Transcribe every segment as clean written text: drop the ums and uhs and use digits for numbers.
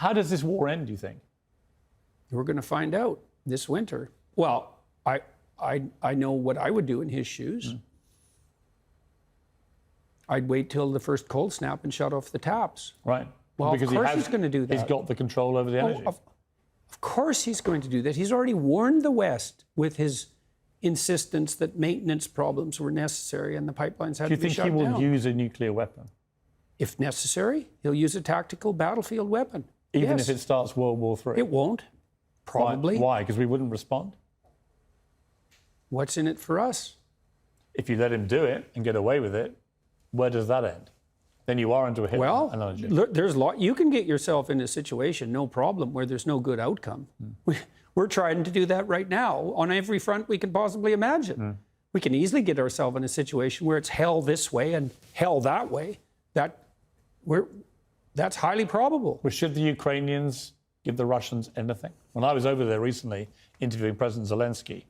How does this war end, do you think? We're going to find out this winter. Well, I know what I would do in his shoes. I'd wait till the first cold snap and shut off the taps. Right. Well, because of course he's going to do that. He's got the control over the energy. Of course he's going to do that. He's already warned the West with his insistence that maintenance problems were necessary and the pipelines had to be shut down. Do you think he will use a nuclear weapon? If necessary, he'll use a tactical battlefield weapon. Even Yes. if it starts World War III? It won't, probably. Why? Because we wouldn't respond? What's in it for us? If you let him do it and get away with it, where does that end? Then you are into a hit analogy. Look, you can get yourself in a situation, no problem, where there's no good outcome. We're trying to do that right now on every front we can possibly imagine. We can easily get ourselves in a situation where it's hell this way and hell that way. That's highly probable. But should the Ukrainians give the Russians anything? When I was over there recently interviewing President Zelensky,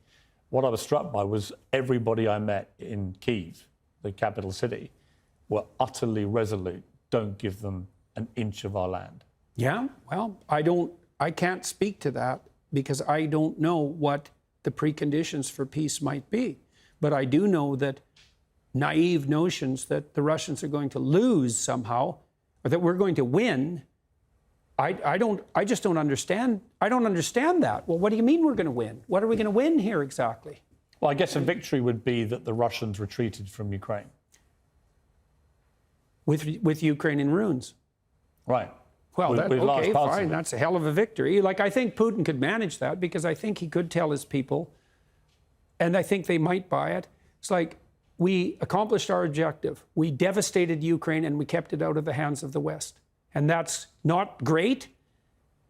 what I was struck by was everybody I met in Kyiv, the capital city, were utterly resolute. Don't give them an inch of our land. Yeah, well, I can't speak to that because I don't know what the preconditions for peace might be. But I do know that naive notions that the Russians are going to lose somehow, or that we're going to win, I just don't understand. I don't understand that. Well, what do you mean we're going to win? What are we going to win here exactly? Well, I guess a victory would be that the Russians retreated from Ukraine. With Ukraine in ruins. Right. Well, okay, fine. Of That's a hell of a victory. Like, I think Putin could manage that because I think he could tell his people, and I think they might buy it. It's like, we accomplished our objective. We devastated Ukraine and we kept it out of the hands of the West. And that's not great.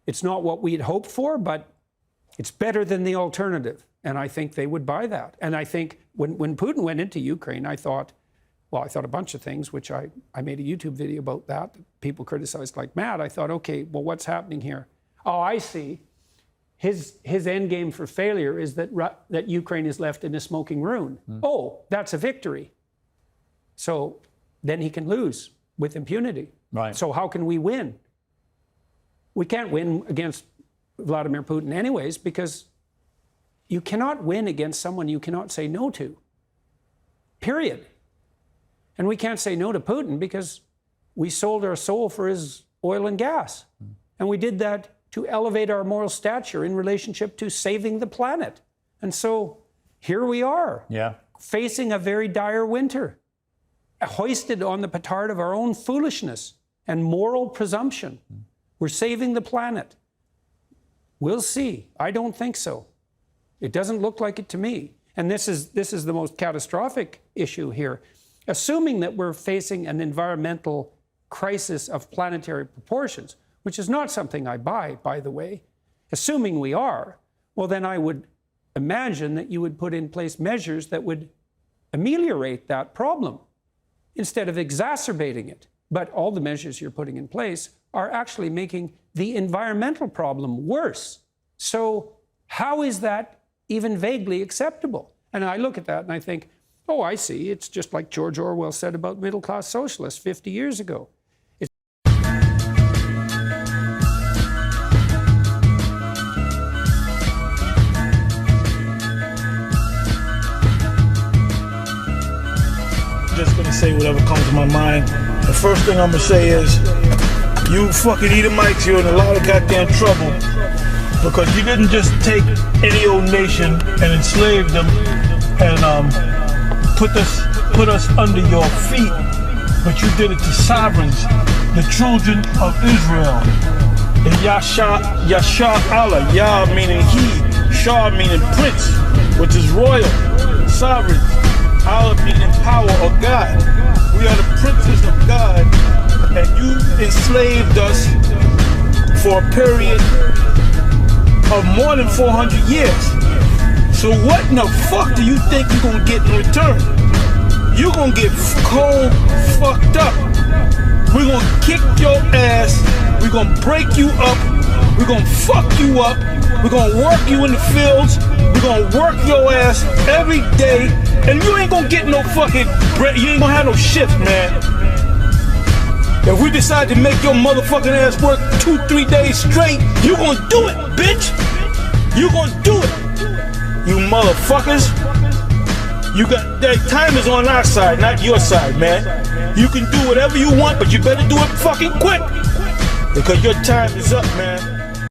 It's not what we had hoped for, but it's better than the alternative. And I think they would buy that. And I think when Putin went into Ukraine, I thought a bunch of things, which I made a YouTube video about that people criticized like mad. I thought, okay, well, what's happening here? Oh, I see. His end game for failure is that Ukraine is left in a smoking ruin. Oh, that's a victory. So then he can lose with impunity. Right. So how can we win? We can't win against Vladimir Putin anyways, because you cannot win against someone you cannot say no to. Period. And we can't say no to Putin because we sold our soul for his oil and gas. And we did that to elevate our moral stature in relationship to saving the planet. And so here we are, facing a very dire winter, hoisted on the petard of our own foolishness and moral presumption. We're saving the planet. We'll see. I don't think so. It doesn't look like it to me. And this is the most catastrophic issue here. Assuming that we're facing an environmental crisis of planetary proportions, which is not something I buy, by the way, assuming we are, well, then I would imagine that you would put in place measures that would ameliorate that problem instead of exacerbating it. But all the measures you're putting in place are actually making the environmental problem worse. So how is that even vaguely acceptable? And I look at that and I think, oh, I see. It's just like George Orwell said about middle-class socialists 50 years ago. Just gonna say whatever comes to my mind. The first thing I'm gonna say is, you fucking Edomites, you're in a lot of goddamn trouble because you didn't just take any old nation and enslave them and put us under your feet, but you did it to sovereigns, the children of Israel. And Yasha Allah, Yah meaning he, Shah meaning prince, which is royal, sovereign. Allah meaning power or God. We are the princes of God, and you enslaved us for a period of more than 400 years. So what in the fuck do you think you're gonna get in return? You're gonna get cold fucked up. We're gonna kick your ass. We're gonna break you up. We're gonna fuck you up. We're gonna work you in the fields. We're gonna work your ass every day. And you ain't gonna get no fucking bread. You ain't gonna have no shifts, man. If we decide to make your motherfucking ass work 2-3 days straight, you gonna do it, bitch. You gonna do it. You motherfuckers. You got that time is on our side, not your side, man. You can do whatever you want, but you better do it fucking quick. Because your time is up, man.